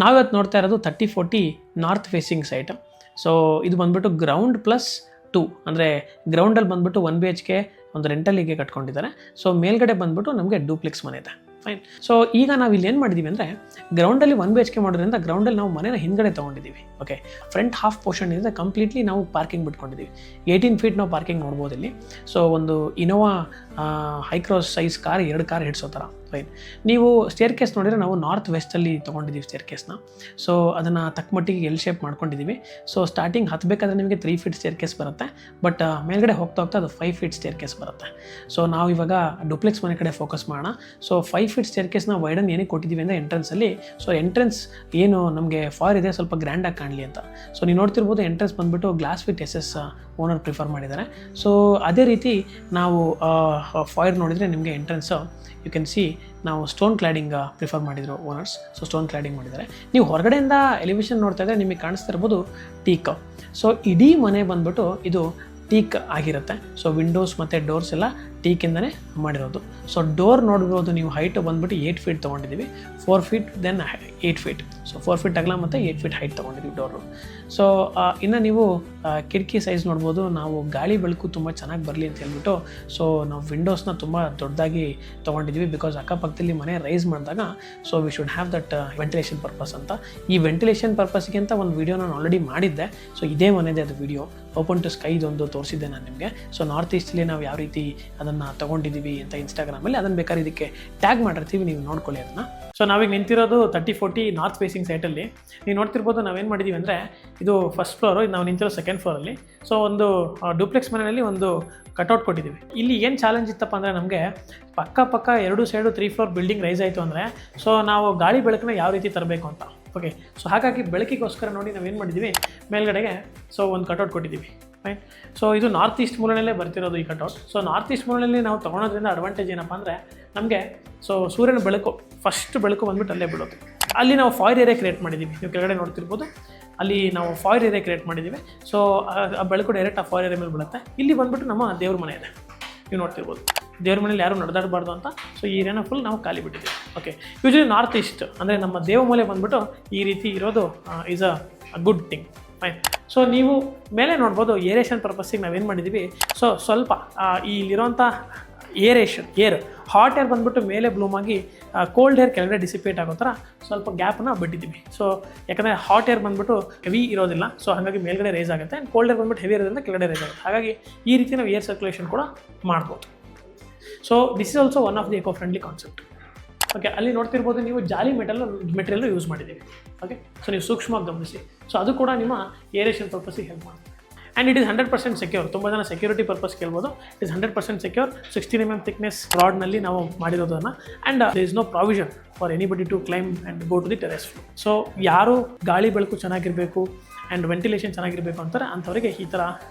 ನಾವಿವತ್ತು ನೋಡ್ತಾ ಇರೋದು 3040 ನಾರ್ತ್ ಫೇಸಿಂಗ್ ಸೈಟ್. ಸೊ ಇದು ಬಂದ್ಬಿಟ್ಟು ಗ್ರೌಂಡ್ +2 ಅಂದರೆ ಗ್ರೌಂಡಲ್ಲಿ ಬಂದ್ಬಿಟ್ಟು 1 BHK ಒಂದು ರೆಂಟಲಿಗೆ ಕಟ್ಕೊಂಡಿದ್ದಾರೆ. ಸೊ ಮೇಲ್ಗಡೆ ಬಂದ್ಬಿಟ್ಟು ನಮಗೆ ಡೂಪ್ಲೆಕ್ಸ್ ಮನೆ ಇದೆ. ಫೈನ್. ಸೊ ಈಗ ನಾವು ಇಲ್ಲಿ ಏನು ಮಾಡಿದ್ದೀವಿ ಅಂದರೆ ಗ್ರೌಂಡಲ್ಲಿ 1 BHK ಮಾಡೋದ್ರಿಂದ ಗ್ರೌಂಡಲ್ಲಿ ನಾವು ಮನೇನ ಹಿಂದ್ಗಡೆ ತೊಗೊಂಡಿದ್ದೀವಿ. ಓಕೆ, ಫ್ರಂಟ್ ಹಾಫ್ ಪೋರ್ಷನ್ ಇದೆ ಕಂಪ್ಲೀಟ್ಲಿ ನಾವು ಪಾರ್ಕಿಂಗ್ ಬಿಟ್ಕೊಂಡಿದ್ದೀವಿ. 18 ಫೀಟ್ ನಾವು ಪಾರ್ಕಿಂಗ್ ನೋಡ್ಬೋದು ಇಲ್ಲಿ. ಸೊ ಒಂದು Innova Hycross size car 2 car ಹಿಡ್ಸೋ ಥರ. ಫೈನ್. ನೀವು ಸ್ಟೇರ್ ಕೇಸ್ ನೋಡಿದರೆ ನಾವು ನಾರ್ತ್ ವೆಸ್ಟಲ್ಲಿ ತೊಗೊಂಡಿದ್ದೀವಿ ಸ್ಟೇರ್ ಕೇಸ್ನ. ಸೊ ಅದನ್ನು ತಕ್ಕ ಮಟ್ಟಿಗೆ ಎಲ್ ಶೇಪ್ ಮಾಡ್ಕೊಂಡಿದ್ದೀವಿ. ಸೊ ಸ್ಟಾರ್ಟಿಂಗ್ ಹತ್ತಬೇಕಾದ್ರೆ ನಿಮಗೆ 3 ಫೀಟ್ ಸ್ಟೇರ್ ಕೇಸ್ ಬರುತ್ತೆ, ಬಟ್ ಮೇಲ್ಗಡೆ ಹೋಗ್ತಾ ಅದು 5 ಫೀಟ್ ಸ್ಟೇರ್ ಕೇಸ್ ಬರುತ್ತೆ. ಸೊ ನಾವು ಇವಾಗ ಡೂಪ್ಲೆಕ್ಸ್ ಮನೆ ಕಡೆ ಫೋಕಸ್ ಮಾಡೋಣ. ಸೊ 5 ಫೀಟ್ ಸ್ಟೇರ್ ಕೇಸ್ನ ವೈಡನ್ ಏನಕ್ಕೆ ಕೊಟ್ಟಿದ್ದೀವಿ ಅಂದರೆ ಎಂಟ್ರೆನ್ಸಲ್ಲಿ. ಸೊ ಎಂಟ್ರೆನ್ಸ್ ಏನು ನಮಗೆ ಫಾರ್ ಇದೆ ಸ್ವಲ್ಪ ಗ್ರ್ಯಾಂಡಾಗಿ ಕಾಣಲಿ ಅಂತ. ಸೊ ನೀವು ನೋಡ್ತಿರ್ಬೋದು ಎಂಟ್ರೆನ್ಸ್ ಬಂದುಬಿಟ್ಟು glass with SS owner prefer ಮಾಡಿದ್ದಾರೆ. ಸೊ ಅದೇ ರೀತಿ ನಾವು ಫಾಯರ್ ನೋಡಿದರೆ ನಿಮಗೆ ಎಂಟ್ರೆನ್ಸು ಯು ಕ್ಯಾನ್ ಸಿ ನಾವು ಸ್ಟೋನ್ ಕ್ಲಾಡಿಂಗ್ ಪ್ರಿಫರ್ ಮಾಡಿದರು ಓನರ್ಸ್. ಸೊ ಸ್ಟೋನ್ ಕ್ಲಾಡಿಂಗ್ ಮಾಡಿದ್ದಾರೆ. ನೀವು ಹೊರಗಡೆಯಿಂದ ಎಲಿವೇಷನ್ ನೋಡ್ತಾ ಇದ್ದರೆ ನಿಮಗೆ ಕಾಣಿಸ್ತಾ ಇರ್ಬೋದು ಟೀಕ್. ಸೊ ಇಡೀ ಮನೆ ಬಂದ್ಬಿಟ್ಟು ಇದು ಟೀಕ್ ಆಗಿರುತ್ತೆ. ಸೊ ವಿಂಡೋಸ್ ಮತ್ತು ಡೋರ್ಸ್ ಎಲ್ಲ ಟೀಕಿಂದನೇ ಮಾಡಿರೋದು. ಸೊ ಡೋರ್ ನೋಡಿರ್ಬೋದು ನೀವು ಹೈಟ್ ಬಂದ್ಬಿಟ್ಟು 8 ಫೀಟ್ ತೊಗೊಂಡಿದ್ದೀವಿ. 4 feet then 8 feet. So 4 feet ಅಗಲ ಮತ್ತು 8 ಫೀಟ್ ಹೈಟ್ ತೊಗೊಂಡಿದ್ದೀವಿ ಡೋರು. ಸೊ ಇನ್ನು ನೀವು ಕಿಟಕಿ ಸೈಜ್ ನೋಡ್ಬೋದು. ನಾವು ಗಾಳಿ ಬೆಳಕು ತುಂಬ ಚೆನ್ನಾಗಿ ಬರಲಿ ಅಂತ ಹೇಳ್ಬಿಟ್ಟು ಸೊ ನಾವು ವಿಂಡೋಸ್ನ ತುಂಬ ದೊಡ್ಡದಾಗಿ ತೊಗೊಂಡಿದ್ದೀವಿ. ಬಿಕಾಸ್ ಅಕ್ಕಪಕ್ಕದಲ್ಲಿ ಮನೆ ರೈಸ್ ಮಾಡಿದಾಗ so we should have that ventilation purpose ಅಂತ. ಈ ವೆಂಟಿಲೇಷನ್ ಪರ್ಪಸ್ಗೆ ಅಂತ ಒಂದು ವೀಡಿಯೋ ನಾನು ಆಲ್ರೆಡಿ ಮಾಡಿದ್ದೆ. ಸೊ ಇದೇ ಮನೆದೇ ಅದು ವೀಡಿಯೋ ಓಪನ್ ಟು ಸ್ಕೈ ಇದೊಂದು ತೋರಿಸಿದ್ದೆ ನಾನು ನಿಮಗೆ. ಸೊ ನಾರ್ತ್ ಈಸ್ಟಲ್ಲಿ ನಾವು ಯಾವ ರೀತಿ ಅದನ್ನು ತೊಗೊಂಡಿದ್ದೀವಿ ಅಂತ ಇನ್ಸ್ಟಾಗ್ರಾಮಲ್ಲಿ ಅದನ್ನು ಬೇಕಾದ್ರೆ ಇದಕ್ಕೆ ಟ್ಯಾಗ್ ಮಾಡಿರ್ತೀವಿ, ನೀವು ನೋಡ್ಕೊಳ್ಳಿ ಅದನ್ನು. ಸೊ ನಾವೀಗ ನಿಂತಿರೋದು 3040 ನಾರ್ತ್ ಫೇಸಿಂಗ್ ಸೈಟಲ್ಲಿ. ನೀವು ನೋಡ್ತಿರ್ಬೋದು ನಾವೇನು ಮಾಡಿದ್ದೀವಿ ಅಂದರೆ ಇದು ಫಸ್ಟ್ ಫ್ಲೋರು, ಇದು ನಾವು ನಿಂತಿರೋ ಸೆಕೆಂಡ್ ಫ್ಲೋರಲ್ಲಿ. ಸೊ ಒಂದು ಡೂಪ್ಲೆಕ್ಸ್ ಮನೆಯಲ್ಲಿ ಒಂದು ಕಟ್ಔಟ್ ಕೊಟ್ಟಿದ್ದೀವಿ. ಇಲ್ಲಿ ಏನು ಚಾಲೆಂಜ್ ಇತ್ತಪ್ಪ ಅಂದರೆ ನಮಗೆ ಪಕ್ಕ 2 ಸೈಡು 3 ಫ್ಲೋರ್ ಬಿಲ್ಡಿಂಗ್ ರೈಸ್ ಆಯಿತು ಅಂದರೆ ಸೊ ನಾವು ಗಾಳಿ ಬೆಳಕನ್ನ ಯಾವ ರೀತಿ ತರಬೇಕು ಅಂತ. ಓಕೆ, ಸೊ ಹಾಗಾಗಿ ಬೆಳಕಿಗೋಸ್ಕರ ನೋಡಿ ನಾವೇನು ಮಾಡಿದ್ದೀವಿ ಮೇಲ್ಗಡೆಗೆ ಸೊ ಒಂದು ಕಟ್ಔಟ್ ಕೊಟ್ಟಿದ್ದೀವಿ. ಫೈನ್. ಸೊ ಇದು ನಾರ್ತ್ ಈಸ್ಟ್ ಮೂಲೆಯಲ್ಲೇ ಬರ್ತಿರೋದು ಈ ಕಟ್ಔಟ್. ಸೊ ನಾರ್ತ್ ಈಸ್ಟ್ ಮೂಲೆಯಲ್ಲಿ ನಾವು ತೊಗೊಳೋದ್ರಿಂದ ಅಡ್ವಾಂಟೇಜ್ ಏನಪ್ಪ ಅಂದರೆ ನಮಗೆ ಸೊ ಸೂರ್ಯನ ಬೆಳಕು ಫಸ್ಟ್ ಬೆಳಕು ಬಂದ್ಬಿಟ್ಟು ಅಲ್ಲೇ ಬೀಳುತ್ತೆ. ಅಲ್ಲಿ ನಾವು ಫಾಯರ್ ಏರಿಯಾ ಕ್ರಿಯೇಟ್ ಮಾಡಿದ್ದೀವಿ. ನೀವು ಕೆಳಗಡೆ ನೋಡ್ತಿರ್ಬೋದು ಅಲ್ಲಿ ನಾವು ಫಾಯರ್ ಏರಿಯಾ ಕ್ರಿಯೇಟ್ ಮಾಡಿದ್ದೀವಿ. ಸೊ ಆ ಬೆಳಕು ಡೈರೆಕ್ಟ್ ಆ ಫಾಯರ್ ಏರಿಯಾ ಮೇಲೆ ಬೀಳುತ್ತೆ. ಇಲ್ಲಿ ಬಂದ್ಬಿಟ್ಟು ನಮ್ಮ ದೇವ್ರ ಮನೆ ಇದೆ, ನೀವು ನೋಡ್ತಿರ್ಬೋದು. ದೇವ್ರ ಮನೇಲಿ ಯಾರು ನಡೆದಾಡಬಾರ್ದು ಅಂತ ಸೊ ಈ ಏರಿಯಾನ ಫುಲ್ ನಾವು ಖಾಲಿ ಬಿಟ್ಟಿದ್ದೀವಿ. ಓಕೆ, ಯೂಶಲಿ ನಾರ್ತ್ ಈಸ್ಟ್ ಅಂದರೆ ನಮ್ಮ ದೇವಮೂಲೆ ಬಂದ್ಬಿಟ್ಟು ಈ ರೀತಿ ಇರೋದು is a good thing. Fine. So ನೀವು ಮೇಲೆ ನೋಡ್ಬೋದು ಏರೇಷನ್ ಪರ್ಪಸ್ಸಿಗೆ ನಾವೇನು ಮಾಡಿದ್ದೀವಿ ಸೊ ಸ್ವಲ್ಪ ಇಲ್ಲಿರೋಂಥ ಏರ್ ಹಾಟ್ ಏರ್ ಬಂದ್ಬಿಟ್ಟು ಮೇಲೆ ಬ್ಲೂಮ್ ಆಗಿ ಕೋಲ್ಡ್ ಏರ್ ಕೆಳಗಡೆ ಡಿಸಿಪೇಟ್ ಆಗೋ ಥರ ಸ್ವಲ್ಪ ಗ್ಯಾಪನ್ನು ಬಿಟ್ಟಿದ್ದೀವಿ. ಸೊ ಯಾಕಂದರೆ ಹಾಟ್ ಏರ್ ಬಂದ್ಬಿಟ್ಟು ಹೆವಿ ಇರೋದಿಲ್ಲ, ಸೊ ಹಾಗಾಗಿ ಮೇಲ್ಗಡೆ ರೇಸ್ ಆಗುತ್ತೆ. ಆ್ಯಂಡ್ ಕೋಲ್ಡ್ ಏರ್ ಬಂದ್ಬಿಟ್ಟು ಹೆವಿ ಇರೋದ್ರಿಂದ ಕೆಳಗಡೆ ರೇಸ್ ಆಗುತ್ತೆ. ಹಾಗಾಗಿ ಈ ರೀತಿ ನಾವು ಏರ್ ಸರ್ಕ್ಯುಲೇಷನ್ ಕೂಡ ಮಾಡ್ಬೋದು. So this is also one of the eco friendly concept. Okay, ಅಲ್ಲಿ ನೋಡ್ತಿರ್ಬೋದು ನೀವು ಜಾಲಿ ಮೆಟೀರಿಯಲ್ ಯೂಸ್ ಮಾಡಿದ್ದೀವಿ. ಓಕೆ, ಸೊ ನೀವು ಸೂಕ್ಷ್ಮವಾಗಿ ಗಮನಿಸಿ. ಸೊ ಅದು ಕೂಡ ನಿಮ್ಮ ಏರೇಷನ್ ಪರ್ಪಸ್ಸಿಗೆ ಹೆಲ್ಪ್ ಮಾಡುತ್ತೆ. And it is 100% secure. ತುಂಬ ಜನ ಸೆಕ್ಯೂರಿಟಿ ಪರ್ಪಸ್ ಕೇಳ್ಬೋದು. It is 100% secure. 16 mm thickness ರಾಡ್ನಲ್ಲಿ ನಾವು ಮಾಡಿರೋದನ್ನು. And there is no provision for anybody to climb and go to the terrace. So ಯಾರು ಗಾಳಿ ಬೆಳಕು ಚೆನ್ನಾಗಿರಬೇಕು ಆ್ಯಂಡ್ ವೆಂಟಿಲೇಷನ್ ಚೆನ್ನಾಗಿರಬೇಕು ಅಂತಾರೆ ಅಂಥವರಿಗೆ ಈ ಥರ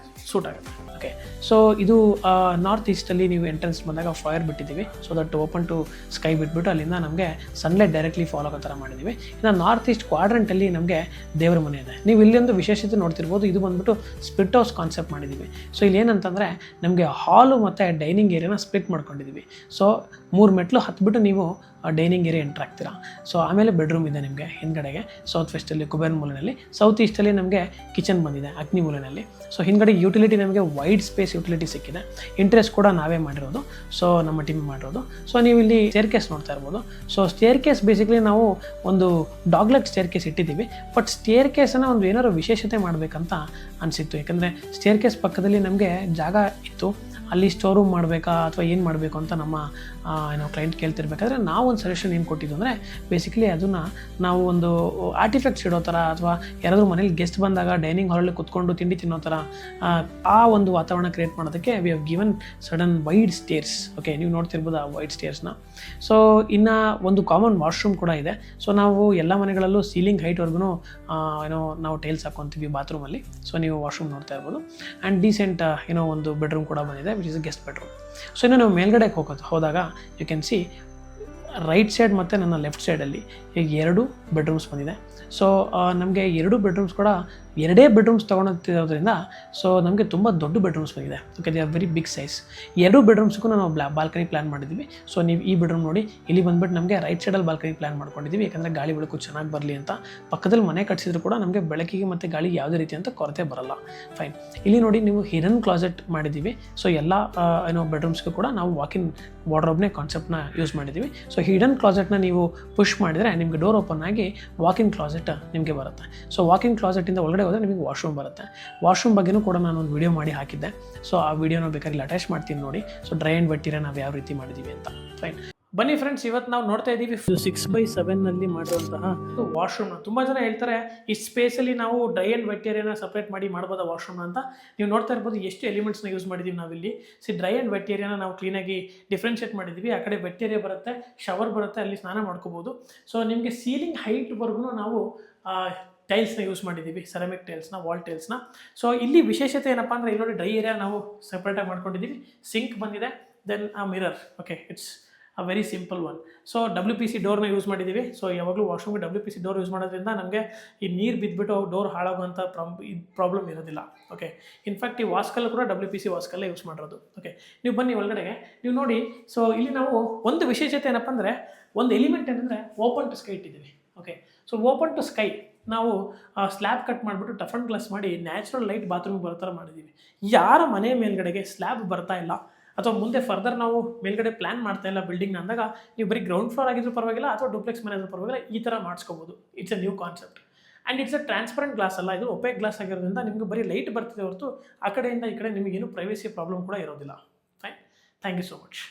ಸೂಟ್ ಆಗುತ್ತೆ. ಓಕೆ, ಸೊ ಇದು ನಾರ್ತ್ ಈಸ್ಟಲ್ಲಿ ನೀವು ಎಂಟ್ರೆನ್ಸ್ ಬಂದಾಗ ಫೈರ್ ಬಿಟ್ಟಿದ್ದೀವಿ. So that open to sky ಬಿಟ್ಬಿಟ್ಟು ಅಲ್ಲಿಂದ ನಮಗೆ ಸನ್ಲೈಟ್ ಡೈರೆಕ್ಟ್ಲಿ ಫಾಲೋ ಆಗೋ ಥರ ಮಾಡಿದ್ದೀವಿ. ಇನ್ನು ನಾರ್ತ್ ಈಸ್ಟ್ ಕ್ವಾಡ್ರೆಂಟಲ್ಲಿ ನಮಗೆ ದೇವರ ಮನೆ ಇದೆ. ನೀವು ಇಲ್ಲೊಂದು ವಿಶೇಷತೆ ನೋಡ್ತಿರ್ಬೋದು. ಇದು ಬಂದ್ಬಿಟ್ಟು ಸ್ಪ್ಲಿಟ್ ಹೌಸ್ ಕಾನ್ಸೆಪ್ಟ್ ಮಾಡಿದ್ದೀವಿ. ಸೊ ಇಲ್ಲಿ ಏನಂತಂದರೆ ನಮಗೆ ಹಾಲು ಮತ್ತು ಡೈನಿಂಗ್ ಏರಿಯಾನ ಸ್ಪ್ಲಿಟ್ ಮಾಡ್ಕೊಂಡಿದ್ದೀವಿ. ಸೊ 3 ಮೆಟ್ಲು ಹತ್ಬಿಟ್ಟು ನೀವು ಡೈನಿಂಗ್ ಏರಿಯಾ ಎಂಟ್ರ್ ಆಗ್ತೀರಾ. ಸೊ ಆಮೇಲೆ ಬೆಡ್ರೂಮ್ ಇದೆ ನಿಮಗೆ ಹಿಂದ್ಗಡೆಗೆ ಸೌತ್ ವೆಸ್ಟಲ್ಲಿ ಕುಬೇರ್ ಮೂಲೆಯಲ್ಲಿ. ಸೌತ್ ಈಸ್ಟಲ್ಲಿ ನಮಗೆ ಕಿಚನ್ ಬಂದಿದೆ ಅಗ್ನಿ ಮೂಲೆಯಲ್ಲಿ. ಸೊ ಹಿಂದ್ಗಡೆ ಯುಟಿಲಿಟಿ ನಮಗೆ ವೈಡ್ ಸ್ಪೇಸ್ ಯುಟಿಲಿಟಿ ಸಿಕ್ಕಿದೆ. ಇಂಟ್ರೆಸ್ಟ್ ಕೂಡ ನಾವೇ ಮಾಡಿರೋದು, ಸೊ ನಮ್ಮ ಟೀಮ್ ಮಾಡಿರೋದು. ಸೊ ನೀವು ಇಲ್ಲಿ ಸ್ಟೇರ್ ಕೇಸ್ ನೋಡ್ತಾ ಇರ್ಬೋದು. ಸೊ ಸ್ಟೇರ್ ಕೇಸ್ ಬೇಸಿಕಲಿ ನಾವು ಒಂದು ಡಾಗ್ಲೆಗ್ ಸ್ಟೇರ್ ಕೇಸ್ ಇಟ್ಟಿದ್ದೀವಿ. ಬಟ್ ಸ್ಟೇರ್ ಕೇಸನ್ನು ಒಂದು ಏನಾದ್ರು ವಿಶೇಷತೆ ಮಾಡಬೇಕಂತ ಅನಿಸಿತ್ತು. ಯಾಕಂದರೆ ಸ್ಟೇರ್ ಕೇಸ್ ಪಕ್ಕದಲ್ಲಿ ನಮಗೆ ಜಾಗ ಇತ್ತು. ಅಲ್ಲಿ ಸ್ಟೋರ್ ರೂಮ್ ಮಾಡಬೇಕಾ ಅಥವಾ ಏನು ಮಾಡಬೇಕು ಅಂತ ನಮ್ಮ ಕ್ಲೈಂಟ್ ಕೇಳ್ತಿರ್ಬೇಕಾದ್ರೆ ನಾವು ಒಂದು ಸಜೆಷನ್ ಏನು ಕೊಟ್ಟಿದ್ದು ಅಂದರೆ ಬೇಸಿಕಲಿ ಅದನ್ನು ನಾವು ಒಂದು ಆರ್ಟಿಫ್ಯಾಕ್ಟ್ಸ್ ಇಡೋ ಥರ ಅಥವಾ ಯಾರಾದರೂ ಮನೇಲಿ ಗೆಸ್ಟ್ ಬಂದಾಗ ಡೈನಿಂಗ್ ಹಾಲಲ್ಲಿ ಕುತ್ಕೊಂಡು ತಿಂಡಿ ತಿನ್ನೋ ಥರ ಆ ಒಂದು ವಾತಾವರಣ ಕ್ರಿಯೇಟ್ ಮಾಡೋದಕ್ಕೆ we have given sudden wide stairs. Okay, ನೀವು ನೋಡ್ತಿರ್ಬೋದು ಆ ವೈಡ್ ಸ್ಟೇರ್ಸ್ನ. ಸೊ ಇನ್ನು ಒಂದು ಕಾಮನ್ ವಾಶ್ರೂಮ್ ಕೂಡ ಇದೆ. ಸೊ ನಾವು ಎಲ್ಲ ಮನೆಗಳಲ್ಲೂ ಸೀಲಿಂಗ್ ಹೈಟ್ವರೆಗೂ ನಾವು ಟೈಲ್ಸ್ ಹಾಕ್ಕೊತೀವಿ ಬಾತ್ರೂಮಲ್ಲಿ. ಸೊ ನೀವು ವಾಶ್ರೂಮ್ ನೋಡ್ತಾ ಇರ್ಬೋದು. ಆ್ಯಂಡ್ ಡೀಸೆಂಟ್ ಒಂದು ಬೆಡ್ರೂಮ್ ಕೂಡ ಬಂದಿದೆ which is guest bedroom. So ಇನ್ನು ನಾವು ಮೇಲ್ಗಡೆ ಹೋದಾಗ you can see right side ಮತ್ತು ನನ್ನ ಲೆಫ್ಟ್ ಸೈಡಲ್ಲಿ ಈಗ 2 ಬೆಡ್ರೂಮ್ಸ್ ಬಂದಿದೆ. ಸೊ ನಮಗೆ 2 ಬೆಡ್ರೂಮ್ಸ್ ಕೂಡ 2 ಬೆಡ್ರೂಮ್ಸ್ ತೊಗೊಳೋದ್ರಿಂದ ಸೊ ನಮಗೆ ತುಂಬ ದೊಡ್ಡ ಬೆಡ್ರೂಮ್ಸ್ ಬಂದಿದೆ. Okay, they are very big size. 2 ಬೆಡ್ರೂಮ್ಸ್ಗೂ ನಾವು ಬಾಲ್ಕನಿ ಪ್ಲಾನ್ ಮಾಡಿದ್ದೀವಿ. ಸೊ ನೀವು ಈ ಬೆಡ್ರೂಮ್ ನೋಡಿ, ಇಲ್ಲಿ ಬಂದ್ಬಿಟ್ಟು ನಮಗೆ ರೈಟ್ ಸೈಡಲ್ಲಿ ಬಾಲ್ಕನಿ ಪ್ಲಾನ್ ಮಾಡ್ಕೊಂಡಿದ್ದೀವಿ, ಯಾಕಂದರೆ ಗಾಳಿ ಬೆಳಕು ಚೆನ್ನಾಗಿ ಬರಲಿ ಅಂತ. ಪಕ್ಕದಲ್ಲಿ ಮನೆ ಕಟ್ಟಿಸಿದ್ರು ಕೂಡ ನಮಗೆ ಬೆಳಕಿಗೆ ಮತ್ತು ಗಾಳಿ ಯಾವುದೇ ರೀತಿ ಅಂತ ಕೊರತೆ ಬರಲ್ಲ. ಫೈನ್. ಇಲ್ಲಿ ನೋಡಿ ನೀವು ಹಿಡನ್ ಕ್ಲಾಸೆಟ್ ಮಾಡಿದ್ದೀವಿ. ಸೊ ಎಲ್ಲ ಬೆಡ್ರೂಮ್ಸ್ಗೂ ಕೂಡ ನಾವು ವಾಕಿನ್ ವಾರ್ಡ್ರೋಬ್ನೇ ಕಾನ್ಸೆಪ್ಟ್ನ ಯೂಸ್ ಮಾಡಿದ್ದೀವಿ. ಸೊ ಹಿಡನ್ ಕ್ಲಾಸೆಟ್ನ ನೀವು ಪುಷ್ ಮಾಡಿದರೆ ನಿಮಗೆ ಡೋರ್ ಓಪನ್ ಆಗಿ ವಾಕಿನ್ ಕ್ಲಾಸೆಟ್ ನಿಮಗೆ ಬರುತ್ತೆ. ಸೊ ವಾಕಿನ್ ಕ್ಲಾಸೆಟಿಂದ ಒಳಗಡೆ ಹೋದರೆ ನಿಮಗೆ ವಾಶ್ರೂಮ್ ಬರುತ್ತೆ. ವಾಶ್ರೂಮ್ ಬಗ್ಗೆನೂ ಕೂಡ ನಾನು ಒಂದು ವಿಡಿಯೋ ಮಾಡಿ ಹಾಕಿದ್ದೆ. ಸೊ ಆ ವಿಡಿಯೋನ ಬೇಕಾದ್ರೆ ಅಟ್ಯಾಚ್ ಮಾಡ್ತೀನಿ ನೋಡಿ. So dry and vet area ನಾವು ಯಾವ ರೀತಿ ಮಾಡಿದ್ದೀವಿ ಅಂತ. ಫೈನ್. ಬನ್ನಿ ಫ್ರೆಂಡ್ಸ್, ಇವತ್ತು ನಾವು ನೋಡ್ತಾ ಇದ್ದೀವಿ 6x7 ಮಾಡಿರುವಂತಹ ವಾಶ್ರೂಮ್ನ. ತುಂಬ ಜನ ಹೇಳ್ತಾರೆ ಈ ಸ್ಪೇಸಲ್ಲಿ ನಾವು ಡ್ರೈ ಆ್ಯಂಡ್ ವೆಟ್ ಏರಿಯಾನ ಸಪ್ರೇಟ್ ಮಾಡಿ ಮಾಡ್ಬೋದಾ ವಾಶ್ರೂಮ್ನ ಅಂತ. ನೀವು ನೋಡ್ತಾ ಇರ್ಬೋದು ಎಷ್ಟು ಎಲಿಮೆಂಟ್ಸ್ನ ಯೂಸ್ ಮಾಡಿದ್ದೀವಿ ನಾವಿಲ್ಲಿ. ಡ್ರೈ ಆ್ಯಂಡ್ ವೆಟ್ ಏರಿಯಾನ ನಾವು ಕ್ಲೀನಾಗಿ ಡಿಫ್ರೆನ್ಷಿಯೇಟ್ ಮಾಡಿದ್ದೀವಿ. ಆ ಕಡೆ ವೆಟ್ ಏರಿಯಾ ಬರುತ್ತೆ, ಶವರ್ ಬರುತ್ತೆ, ಅಲ್ಲಿ ಸ್ನಾನ ಮಾಡ್ಕೋಬೋದು. ಸೊ ನಿಮಗೆ ಸೀಲಿಂಗ್ ಹೈಟ್ವರೆಗೂ ನಾವು ಟೈಲ್ಸ್ನ ಯೂಸ್ ಮಾಡಿದ್ದೀವಿ, ಸೆರಾಮಿಕ್ ಟೈಲ್ಸ್ನ, ವಾಲ್ ಟೈಲ್ಸ್ನ. ಸೊ ಇಲ್ಲಿ ವಿಶೇಷತೆ ಏನಪ್ಪ ಅಂದರೆ ಇಲ್ಲಿ ನೋಡಿ ಡ್ರೈ ಏರಿಯಾ ನಾವು ಸಪ್ರೇಟಾಗಿ ಮಾಡ್ಕೊಂಡಿದ್ದೀವಿ. ಸಿಂಕ್ ಬಂದಿದೆ, ದೆನ್ ಆ mirror. Okay, it's a very simple one. So WPC ಡೋರ್ನ ಯೂಸ್ ಮಾಡಿದ್ದೀವಿ. ಸೊ ಯಾವಾಗಲೂ ವಾಶ್ರೂಮ್ಗೆ WPC ಡೋರ್ ಯೂಸ್ ಮಾಡೋದ್ರಿಂದ ನಮಗೆ ಈ ನೀರು ಬಿದ್ದುಬಿಟ್ಟು ಡೋರ್ ಹಾಳಾಗುವಂಥ ಪ್ರಾಬ್ಲಮ್ ಇರೋದಿಲ್ಲ. ಓಕೆ, ಇನ್ಫ್ಯಾಕ್ಟ್ ಈ ವಾಸ್ಕಲ್ಲು ಕೂಡ WPC ವಾಸ್ಕಲ್ಲೇ ಯೂಸ್ ಮಾಡಿರೋದು. ಓಕೆ, ನೀವು ಬನ್ನಿ ಒಳಗಡೆಗೆ, ನೀವು ನೋಡಿ. ಸೊ ಇಲ್ಲಿ ನಾವು ಒಂದು ವಿಶೇಷತೆ ಏನಪ್ಪ ಅಂದರೆ, ಒಂದು ಎಲಿಮೆಂಟ್ ಏನಂದರೆ ಓಪನ್ ಟು ಸ್ಕೈ ಇಟ್ಟಿದ್ದೀವಿ. Okay, so open to sky ನಾವು ಸ್ಲ್ಯಾಬ್ ಕಟ್ ಮಾಡಿಬಿಟ್ಟು ಟಫ್ ಆ್ಯಂಡ್ ಗ್ಲಾಸ್ ಮಾಡಿ ನ್ಯಾಚುರಲ್ ಲೈಟ್ ಬಾತ್ರೂಮಿಗೆ ಬರೋ ಥರ ಮಾಡಿದ್ದೀವಿ. ಯಾರ ಮನೆ ಮೇಲ್ಗಡೆಗೆ ಸ್ಲ್ಯಾಬ್ ಬರ್ತಾ ಇಲ್ಲ ಅಥವಾ ಮುಂದೆ ಫರ್ದರ್ ನಾವು ಮೇಲ್ಗಡೆ ಪ್ಲಾನ್ ಮಾಡ್ತಾ ಇಲ್ಲ ಬಿಲ್ಡಿಂಗ್ನ ಅಂದಾಗ, ನೀವು ಬರೀ ಗ್ರೌಂಡ್ ಫ್ಲೋರ್ ಆಗಿದ್ರು ಪರವಾಗಿಲ್ಲ ಅಥವಾ ಡೂಪ್ಲೆಕ್ಸ್ ಮನೆ ಆದರೂ ಪರವಾಗಿಲ್ಲ, ಈ ಥರ ಮಾಡಿಸ್ಕೋಬೋದು. It's a new concept and it's a transparent glass ಅಲ್ಲ, ಇದು ಒಪೇಕ್ ಗ್ಲಾಸ್ ಆಗಿರೋದ್ರಿಂದ ನಿಮಗೆ ಬರೀ ಲೈಟ್ ಬರ್ತಿದೆ ಹೊರತು ಆ ಕಡೆಯಿಂದ ಈ ಕಡೆ ನಿಮಗೇನು ಪ್ರೈವೇಸಿ ಪ್ರಾಬ್ಲಮ್ ಕೂಡ ಇರೋದಿಲ್ಲ. Fine, thank you so much.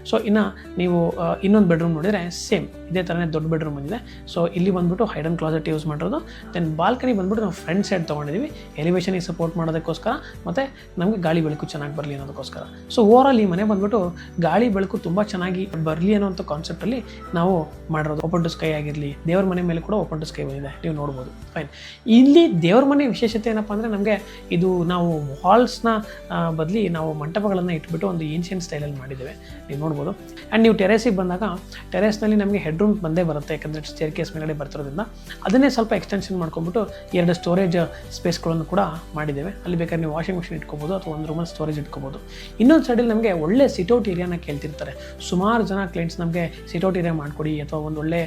So ಇನ್ನು ನೀವು ಇನ್ನೊಂದು ಬೆಡ್ರೂಮ್ ನೋಡಿದರೆ ಸೇಮ್ ಇದೇ ಥರನೇ ದೊಡ್ಡ ಬೆಡ್ರೂಮ್ ಬಂದಿದೆ. ಸೊ ಇಲ್ಲಿ ಬಂದ್ಬಿಟ್ಟು ಹೈಡನ್ ಕ್ಲಾಸೆಟ್ ಯೂಸ್ ಮಾಡಿರೋದು. ದೆನ್ ಬಾಲ್ಕನಿ ಬಂದ್ಬಿಟ್ಟು ನಾವು ಫ್ರಂಟ್ ಸೈಡ್ ತೊಗೊಂಡಿದ್ದೀವಿ, ಎಲಿವೇಷನಿಗೆ ಸಪೋರ್ಟ್ ಮಾಡೋದಕ್ಕೋಸ್ಕರ ಮತ್ತು ನಮಗೆ ಗಾಳಿ ಬೆಳಕು ಚೆನ್ನಾಗಿ ಬರಲಿ ಅನ್ನೋದಕ್ಕೋಸ್ಕರ. ಸೊ ಓವರಾಲ್ ಈ ಮನೆ ಬಂದ್ಬಿಟ್ಟು ಗಾಳಿ ಬೆಳಕು ತುಂಬ ಚೆನ್ನಾಗಿ ಬರಲಿ ಅನ್ನೋಂಥ ಕಾನ್ಸೆಪ್ಟಲ್ಲಿ ನಾವು ಮಾಡಿರೋದು. ಓಪನ್ ಟು ಸ್ಕೈ ಆಗಿರಲಿ, ದೇವ್ರ ಮನೆ ಮೇಲೆ ಕೂಡ ಓಪನ್ ಟು ಸ್ಕೈ ಬಂದಿದೆ, ನೀವು ನೋಡ್ಬೋದು. ಫೈನ್. ಇಲ್ಲಿ ದೇವ್ರ ಮನೆ ವಿಶೇಷತೆ ಏನಪ್ಪ ಅಂದರೆ, ನಮಗೆ ಇದು ನಾವು ವಾಲ್ಸ್ನ ಬದಲಿ ನಾವು ಮಂಟಪಗಳನ್ನು ಇಟ್ಬಿಟ್ಟು ಒಂದು ಏನ್ಷಿಯನ್ ಸ್ಟೈಲಲ್ಲಿ ಮಾಡಿದ್ದೇವೆ, ನೀವು ನೋಡ್ಬೋದು. ಆ್ಯಂಡ್ ನೀವು ಟೆರೇಸಿಗೆ ಬಂದಾಗ ಟೆರೇಸ್ನಲ್ಲಿ ನಮಗೆ ಹೆಡ್ ರೂಮ್ ಬಂದೇ ಬರುತ್ತೆ, ಯಾಕಂದರೆ ಸ್ಟೇರ್ ಕೇಸ್ ಮೇಲ್ಗಡೆ ಬರ್ತಿರೋದ್ರಿಂದ ಅದನ್ನೇ ಸ್ವಲ್ಪ ಎಕ್ಸ್ಟೆನ್ಷನ್ ಮಾಡ್ಕೊಂಬಿಟ್ಟು 2 ಸ್ಟೋರೇಜ್ ಸ್ಪೇಸ್ಗಳನ್ನು ಕೂಡ ಮಾಡಿದ್ದೇವೆ. ಅಲ್ಲಿ ಬೇಕಾದ್ರೆ ನೀವು ವಾಷಿಂಗ್ ಮಿಷಿನ್ ಇಟ್ಕೋಬೋದು ಅಥವಾ ಒಂದು ರೂಮಲ್ಲಿ ಸ್ಟೋರೇಜ್ ಇಟ್ಕೋಬೋದು. ಇನ್ನೊಂದು ಸೈಡಲ್ಲಿ ನಮಗೆ ಒಳ್ಳೆ ಸಿಟೌಟ್ ಏರಿಯಾನ ಕೇಳ್ತಿರ್ತಾರೆ ಸುಮಾರು ಜನ ಕ್ಲೈಂಟ್ಸ್, ನಮಗೆ ಸಿಟೌಟ್ ಏರಿಯಾ ಮಾಡಿಕೊಡಿ ಅಥವಾ ಒಂದು ಒಳ್ಳೆ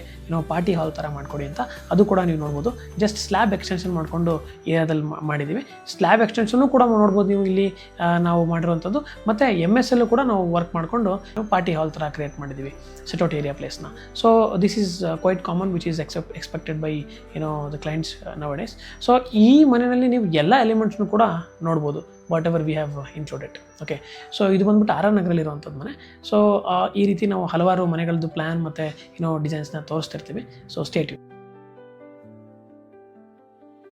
ಪಾರ್ಟಿ ಹಾಲ್ ಥರ ಮಾಡಿಕೊಡಿ ಅಂತ. ಅದು ಕೂಡ ನೀವು ನೋಡ್ಬೋದು. ಜಸ್ಟ್ ಸ್ಲ್ಯಾಬ್ ಎಕ್ಸ್ಟೆನ್ಷನ್ ಮಾಡಿಕೊಂಡು ಏರಿಯಾದಲ್ಲಿ ಮಾಡಿದ್ದೀವಿ. ಸ್ಲ್ಯಾಬ್ ಎಕ್ಸ್ಟೆನ್ಷನ್ನು ಕೂಡ ನೋಡ್ಬೋದು ನೀವು ಇಲ್ಲಿ ನಾವು ಮಾಡಿರುವಂಥದ್ದು. ಮತ್ತು MSಲ್ಲೂ ಕೂಡ ನಾವು ವರ್ಕ್ ಮಾಡಿಕೊಂಡು ಪಾರ್ಟಿ ಹಾಲ್ ಥರ ಕ್ರಿಯೇಟ್ ಮಾಡಿದ್ದೀವಿ ಸಿಟೌಟ್ ಏರಿಯಾ ಪ್ಲೇಸ್ನ. So this is quite common which is expected by the clients nowadays. So ಈ ಮನೆಯಲ್ಲಿ ನೀವು ಎಲ್ಲ ಎಲಿಮೆಂಟ್ಸ್ನು ಕೂಡ ನೋಡ್ಬೋದು, whatever we have included. Okay, so ಇದು ಬಂದ್ಬಿಟ್ಟು RR ನಗರಲ್ಲಿರುವಂಥದ್ದು ಮನೆ. ಸೊ ಈ ರೀತಿ ನಾವು ಹಲವಾರು ಮನೆಗಳದ್ದು ಪ್ಲ್ಯಾನ್ ಮತ್ತು ಡಿಸೈನ್ಸ್ನ ತೋರಿಸ್ತಿರ್ತೀವಿ. So stay tune.